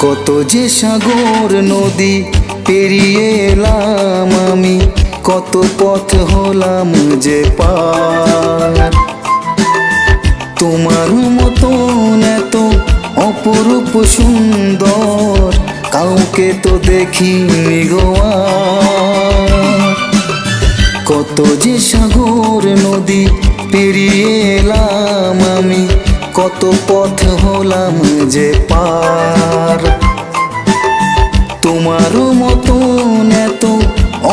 কত যে সাগর নদী পেরিয়ে এলাম আমি, কত পথ হলাম যে পার। তোমার মতন এত অপরূপ সুন্দর কাউকে তো দেখিনি গো আর। কত যে সাগর নদী পেরিয়ে এলাম আমি, কত পথ হলাম যে পার। তোমার মতন এত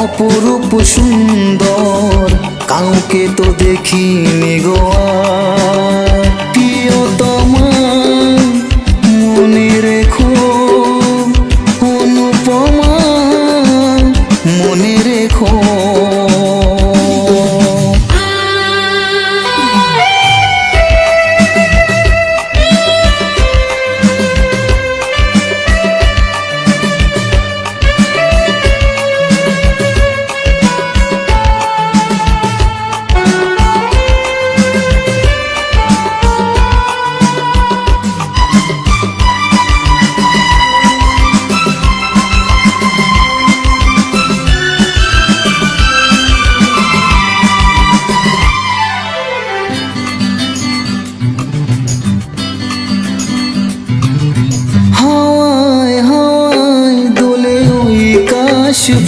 অপরূপ সুন্দর কাউকে তো দেখিনি গো আর। প্রিয়তমা মনে রেখো, অনুপমা মনে রেখো।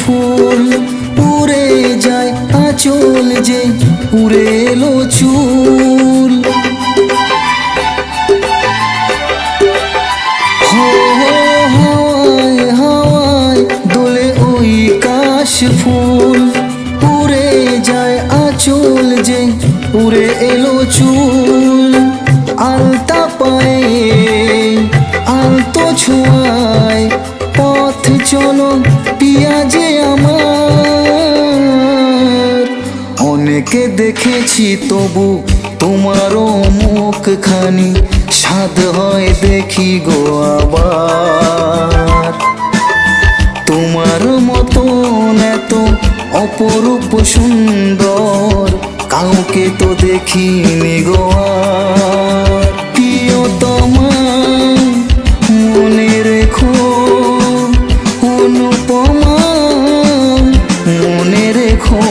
ফুল উড়ে যায় আঁচল যে উড়ে এলো চুল। হাওয়ায় হাওয়ায় দোলে ওই কাশ ফুল, উড়ে যায় আঁচল যে উড়ে এলো চুল। আলতা পায়ে আলতো ছোঁয়ায় পথ চলো পিয়া যে আমার। অনেকে দেখেছি তবু তোমারও মুখখানি স্বাদ হয় দেখি গো আবার। তোমার মতন এত অপরূপ সুন্দর কাউকে তো দেখিনি গো আর। প্রিয়তমা মনে রেখো, অনুপমা মনে রেখো।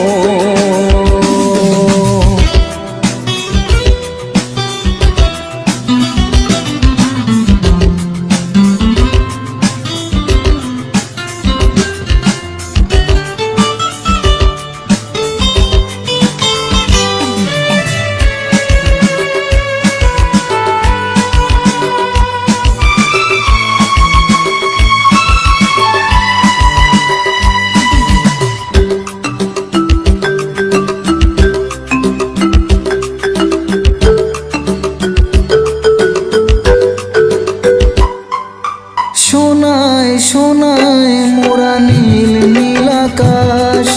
সোনায় সোনায় মোরা নীল নীল আকাশ,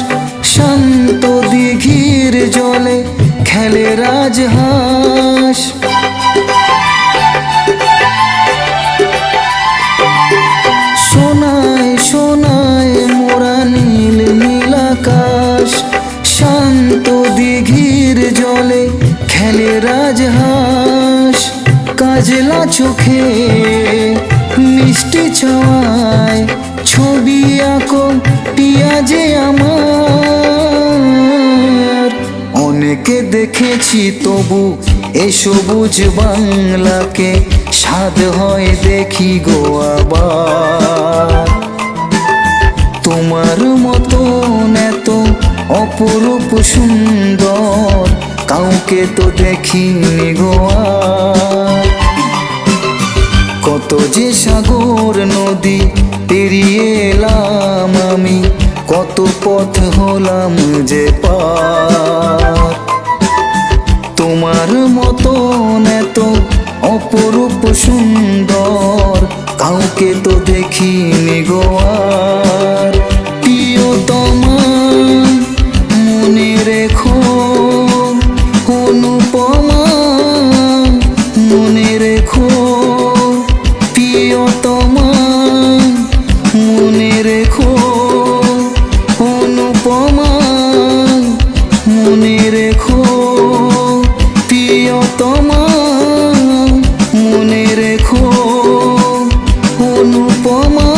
শান্ত দিঘির জলে খেলে রাজহাঁস। সোনায় সোনায় মোরা নীল নীল আকাশ, শান্ত দিঘির জলে খেলে রাজহাঁস। কাজলা চোখে মিষ্টি ছোঁয়ায় ছবি আঁকো পিয়া যে আমার। অনেকে দেখেছি তবু এ সবুজ বাংলাকে স্বাদ হয় দেখি গো আবার। তোমার মতন এত অপরূপ সুন্দর কাউকে তো দেখিনি গো আর। কত যে সাগর নদী পেরিয়ে এলাম আমি, কত পথ হলাম যে পার। তোমার মতন এত অপরূপ সুন্দর কাউকে তো দেখিনি গো আর। প্রিয়তমা মনে রেখো, অনুপমা মনে রেখো। প্রিয়তমা মনে রেখো, অনুপমা মনে রেখো। প্রিয়তমা মনে রেখো, অনুপমা। উপমা